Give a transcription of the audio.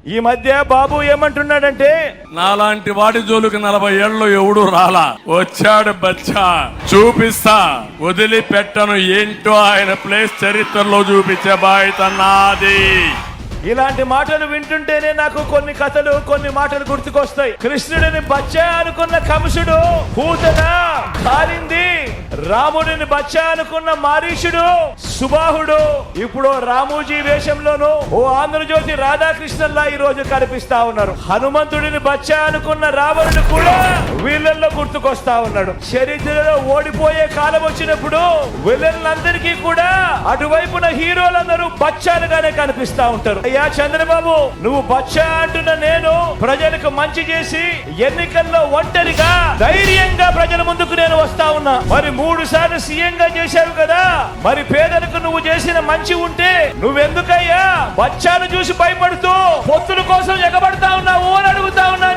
ఈ మధ్య బాబు ఏమంటున్నాడంటే, నాలాంటి వాడి జోలికి 40 ఏళ్ళు ఎవడు రాలా, వచ్చాడు బచ్చా, చూపిస్తా, వదిలిపెట్టను, ఏంటో ఆయన ప్లేస్ చరిత్రలో చూపించే బాధ్యత నాది. ఇలాంటి మాటలు వింటుంటేనే నాకు కొన్ని కథలు, కొన్ని మాటలు గుర్తుకొస్తాయి. కృష్ణుడిని బచ్చా అనుకున్న కంసుడు పూతన కాలింది, రాముడిని బచ్చా అనుకున్న మారీషుడు సుబాహుడు ఇప్పుడు రామోజీ వేషంలోను ఓ ఆంధ్రజ్యోతి రాధాకృష్ణన్లా ఈ రోజు కనిపిస్తా ఉన్నారు. హనుమంతుడిని బచ్చా అనుకున్న రావణుడు కూడా వీళ్ళల్లో గుర్తుకొస్తా ఉన్నాడు. చరిత్రలో ఓడిపోయే కాలం వచ్చినప్పుడు వీళ్ళందరికీ కూడా అటువైపున హీరోలందరూ బచ్చాలుగానే కనిపిస్తా ఉంటారు. అయ్యా చంద్రబాబు, నువ్వు బచ్చా అంటున్న నేను ప్రజలకు మంచి చేసి ఎన్నికల్లో ఒంటరిగా ధైర్యంగా ప్రజల ముందుకు నేను వస్తా ఉన్నా. మరి 3 సార్లు సీఎం గా చేశావు కదా, మరి పేదలకు నువ్వు చేసిన మంచి ఉంటే నువ్వెందుకయ్యా బచ్చాను చూసి భయపడుతూ పొత్తుల కోసం ఎగబడతా ఉన్నావు అని అడుగుతా ఉన్నా